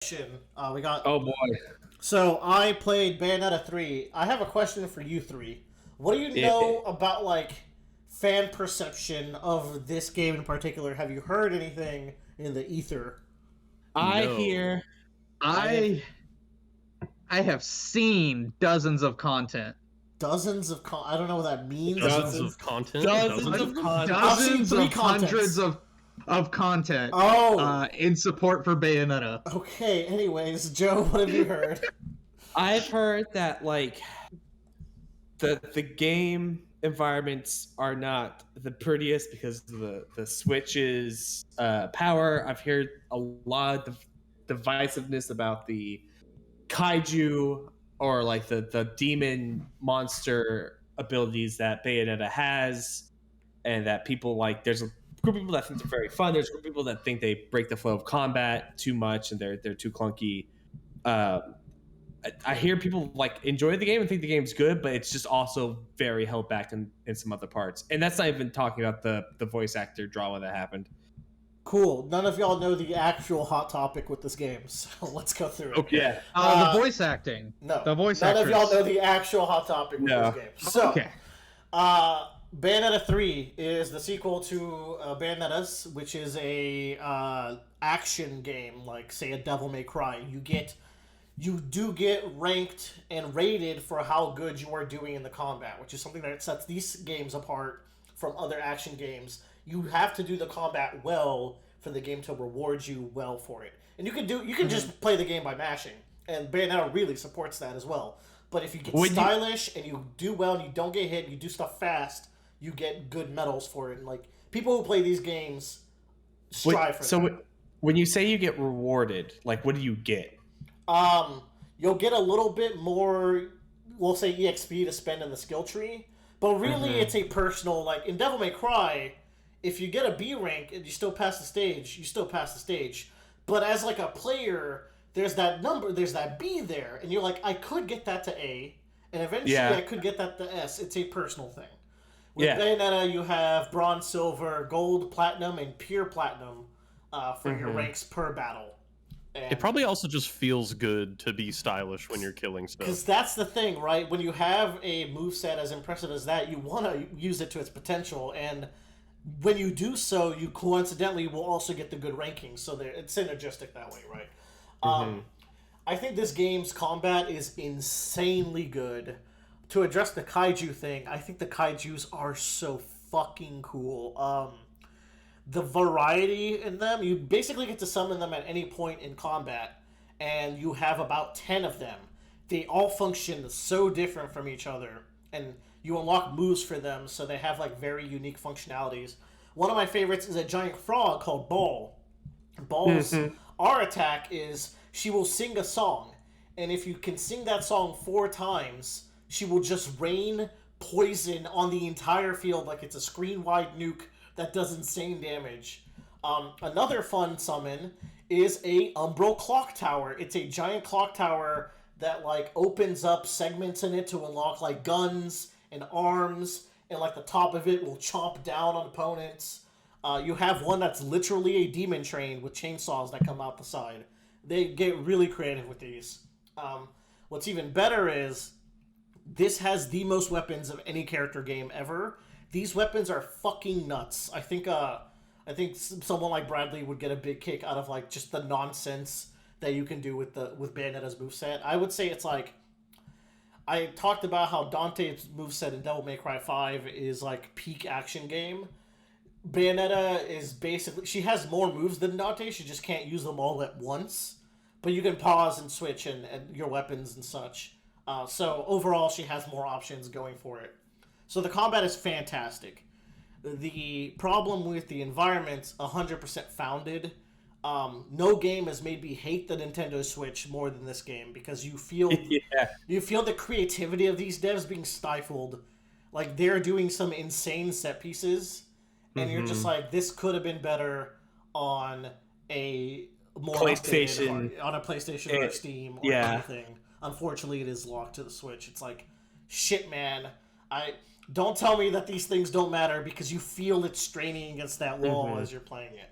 We got Oh boy. so I played Bayonetta 3. I have a question for you three. What do you Yeah. know about like fan perception of this game in particular? Have you heard anything in the ether? I No. hear I have I I have seen dozens of content. I don't know what that means. Dozens dozens of content. dozens of content. I've seen Dozens three of hundreds contents. of content Oh, in support for Bayonetta. okay. Anyways, Joe, what have you heard? I've heard that like the game environments are not the prettiest because of the Switch's power. I've heard a lot of divisiveness about the kaiju or like the demon monster abilities that Bayonetta has, and that people like. There's a group of people that think they're very fun. There's a group of people that think they break the flow of combat too much and they're too clunky. Uh, I hear people like enjoy the game and think the game's good, but it's just also very held back in some other parts. And that's not even talking about the voice actor drama that happened. Cool. None of y'all know the actual hot topic with this game, so let's go through it. Okay. Yeah. The voice acting. No, The voice none actress. of y'all know the actual hot topic with No. this game. So, Okay. Bayonetta 3 is the sequel to Bayonetta's, which is a action game, like say a Devil May Cry. You do get ranked and rated for how good you are doing in the combat, which is something that sets these games apart from other action games. You have to do the combat well for the game to reward you well for it. And you can just play the game by mashing, and Bayonetta really supports that as well. But if you get stylish and you do well and you don't get hit, and you do stuff fast, you get good medals for it. And like people who play these games strive for that. When you say you get rewarded, like what do you get? You'll get a little bit more, we'll say EXP to spend in the skill tree, but really it's a personal, like in Devil May Cry, if you get a B rank and you still pass the stage, you still pass the stage. But as like a player, there's that number, there's that B there, and you're like, I could get that to A, and eventually I could get that to S. It's a personal thing. With Bayonetta, you have bronze, silver, gold, platinum, and pure platinum for your ranks per battle. And It probably also just feels good to be stylish when you're killing because stuff. that's the thing, right? When you have a moveset as impressive as that, you want to use it to its potential. And when you do so, you coincidentally will also get the good rankings. So it's synergistic that way, right? I think this game's combat is insanely good. To address the kaiju thing, I think the kaijus are so fucking cool. The variety in them, you basically get to summon them at any point in combat, and you have about 10 of them. They all function so different from each other, and you unlock moves for them, so they have like very unique functionalities. One of my favorites is a giant frog called Ball. Ball's our attack is she will sing a song, and if you can sing that song 4 times, she will just rain poison on the entire field like it's a screen-wide nuke that does insane damage. Another fun summon is a Umbral Clock Tower. It's a giant clock tower that like opens up segments in it to unlock like guns and arms, and like the top of it will chomp down on opponents. You have one that's literally a demon train with chainsaws that come out the side. They get really creative with these. What's even better is this has the most weapons of any character game ever. These weapons are fucking nuts. I think someone like Bradley would get a big kick out of like just the nonsense that you can do with Bayonetta's moveset. I would say it's like I talked about how Dante's moveset in Devil May Cry 5 is like peak action game. Bayonetta is basically she has more moves than Dante, she just can't use them all at once. But you can pause and switch and your weapons and such. So overall she has more options going for it. So the combat is fantastic. The problem with the environment's 100% founded. No game has made me hate the Nintendo Switch more than this game because you feel you feel the creativity of these devs being stifled. Like they're doing some insane set pieces, and you're just like, this could have been better on a more PlayStation, on a PlayStation or Steam or anything. Unfortunately, it is locked to the Switch. It's like, shit, man. Don't tell me that these things don't matter because you feel it straining against that wall as you're playing it.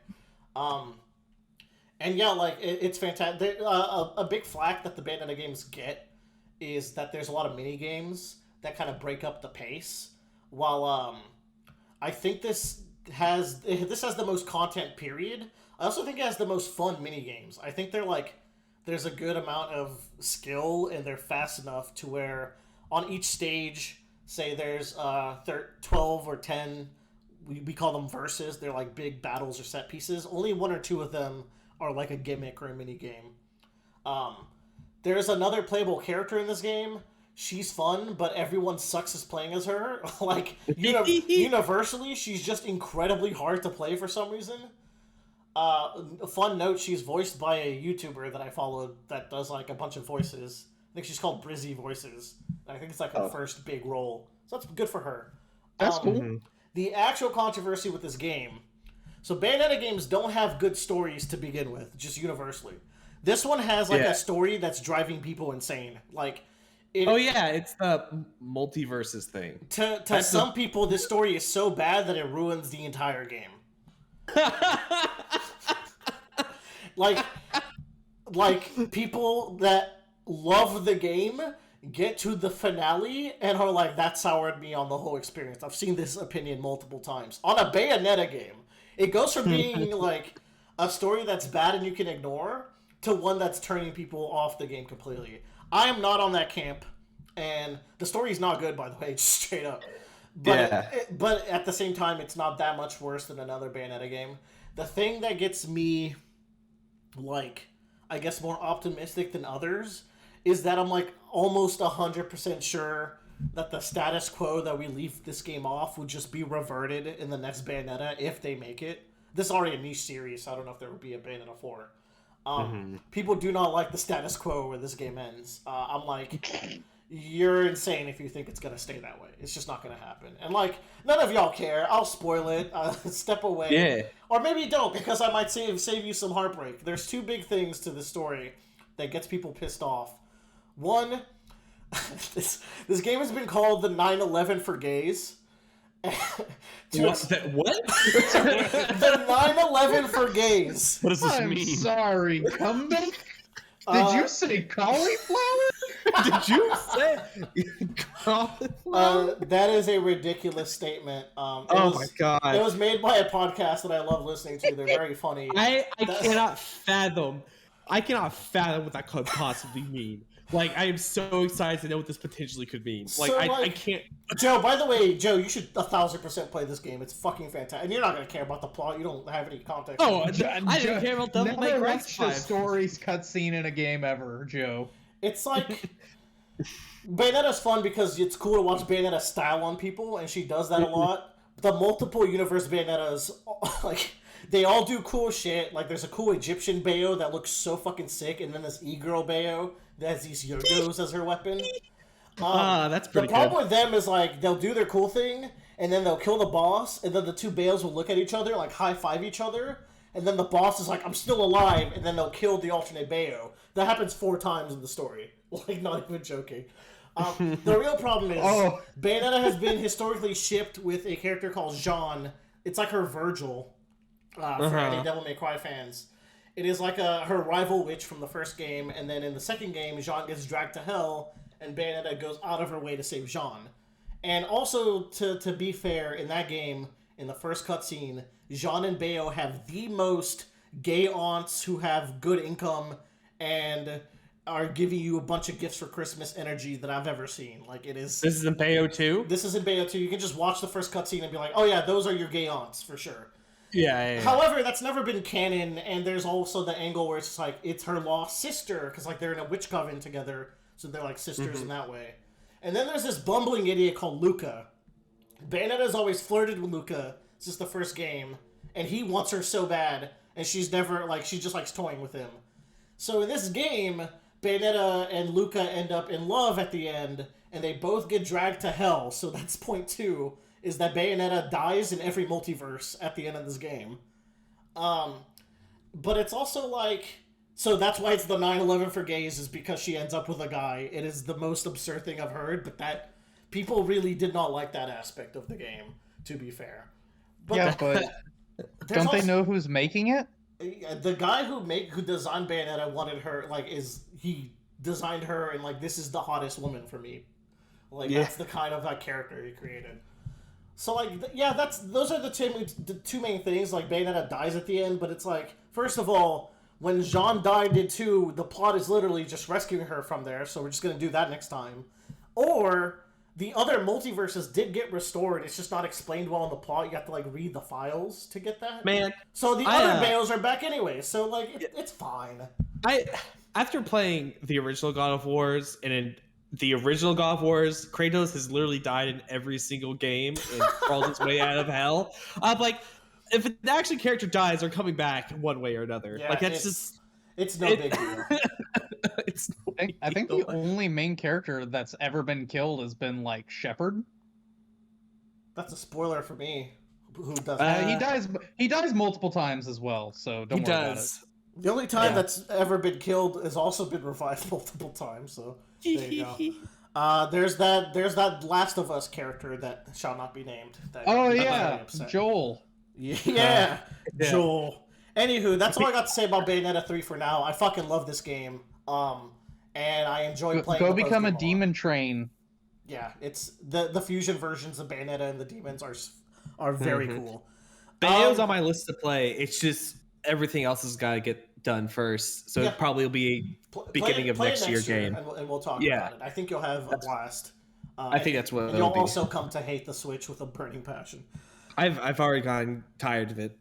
And yeah, like it's fantastic. A big flack that the Bayonetta games get is that there's a lot of mini games that kind of break up the pace. While I think this has the most content. Period. I also think it has the most fun mini games. I think they're like there's a good amount of skill and they're fast enough to where on each stage, say there's 12 or 10. We call them verses. They're like big battles or set pieces. Only one or two of them are like a gimmick or a mini game. There's another playable character in this game. She's fun, but everyone sucks as playing as her. Like universally, she's just incredibly hard to play for some reason. A fun note: she's voiced by a YouTuber that I followed that does like a bunch of voices. I think she's called Brizzy Voices. I think it's like her first big role, so that's good for her. That's cool. The actual controversy with this game. So Bayonetta games don't have good stories to begin with, just universally. This one has like a story that's driving people insane. Like, it's the multiverses thing. To some people, this story is so bad that it ruins the entire game. like people that love the game get to the finale and are like, that soured me on the whole experience. I've seen this opinion multiple times. On a Bayonetta game, it goes from being like a story that's bad and you can ignore to one that's turning people off the game completely. I am not on that camp, and the story's not good, by the way, just straight up. But but at the same time, it's not that much worse than another Bayonetta game. The thing that gets me, like, I guess more optimistic than others is that I'm like almost 100% sure that the status quo that we leave this game off would just be reverted in the next Bayonetta if they make it. This is already a niche series, so I don't know if there will be a Bayonetta 4. People do not like the status quo where this game ends. I'm like, you're insane if you think it's going to stay that way. It's just not going to happen. And like, none of y'all care. I'll spoil it. Step away. Yeah. Or maybe don't, because I might save you some heartbreak. There's two big things to this story that gets people pissed off. One, this game has been called the 9/11 for gays. What? The 9/11 for gays. What does this I'm mean? sorry, Cumbic. Did you say cauliflower? Did you say cauliflower? That is a ridiculous statement. My god! It was made by a podcast that I love listening to. They're very funny. I cannot fathom what that could possibly mean. Like, I am so excited to know what this potentially could mean. Like, So, I can't. Joe, by the way, you should 1,000% play this game. It's fucking fantastic. And you're not going to care about the plot. You don't have any context. Oh, I didn't care about Devil May Never Cry watched a 5. stories cutscene in a game ever, Joe. It's like... Bayonetta's fun because it's cool to watch Bayonetta style on people, and she does that a lot. The multiple universe Bayonettas, like... They all do cool shit. Like, there's a cool Egyptian Bayo that looks so fucking sick, and then this E-Girl Bayo that has these yo-yos as her weapon. That's pretty The problem with them is, like, they'll do their cool thing, and then they'll kill the boss, and then the two Bayos will look at each other, like, high-five each other, and then the boss is like, I'm still alive, and then they'll kill the alternate Bayo. That happens 4 times in the story. Like, not even joking. The real problem is, Bayonetta has been historically shipped with a character called Jean. It's like her Virgil. For any Devil May Cry fans. It is like her rival witch from the first game, and then in the second game, Jean gets dragged to hell, and Bayonetta goes out of her way to save Jean. And also, to be fair, in that game, in the first cutscene, Jean and Bayo have the most gay aunts who have good income and are giving you a bunch of gifts for Christmas energy that I've ever seen. Like, it is... This is in Bayo 2? This is in Bayo 2. You can just watch the first cutscene and be like, oh yeah, those are your gay aunts, for sure. Yeah. However, that's never been canon, and there's also the angle where it's like, it's her lost sister, because like they're in a witch coven together, so they're like sisters in that way. And then there's this bumbling idiot called Luca. Bayonetta's always flirted with Luca since the first game, and he wants her so bad, and she's never, like, she just likes toying with him. So in this game, Bayonetta and Luca end up in love at the end, and they both get dragged to hell, so that's point 2. Is that Bayonetta dies in every multiverse at the end of this game. But it's also like... So that's why it's the 9/11 for gays, is because she ends up with a guy. It is the most absurd thing I've heard, but that... People really did not like that aspect of the game, to be fair. But yeah, but don't they know who's making it? The guy who designed Bayonetta wanted her he designed her and this is the hottest woman for me. That's the kind of character he created. So those are the two main things. Bayonetta dies at the end, but it's first of all, when Jean died in 2, the plot is literally just rescuing her from there, so we're just gonna do that next time. Or the other multiverses did get restored. It's just not explained well in the plot. You have to read the files to get that. Man, so the other Bayos are back anyway. So it's fine. After playing the original God of Wars and in the original God of Wars, Kratos has literally died in every single game and crawled his way out of hell. I'm like, if an action character dies, they're coming back one way or another. Yeah, it's no big deal. I think the only main character that's ever been killed has been Shepard. That's a spoiler for me. Who does? He dies multiple times as well. So don't worry about it. The only time that's ever been killed has also been revived multiple times. So there you go. There's that Last of Us character that shall not be named. Joel. Yeah, Joel. Anywho, that's all I got to say about Bayonetta 3 for now. I fucking love this game. And I enjoy playing. Go become a demon train. Yeah, it's the fusion versions of Bayonetta and the demons are very cool. Bayo's on my list to play. It's just everything else has got to get done first. So it probably will be beginning of next year game. And we'll talk about it. I think you'll have a blast. I think that's what you'll also come to hate the Switch with a burning passion. I've already gotten tired of it.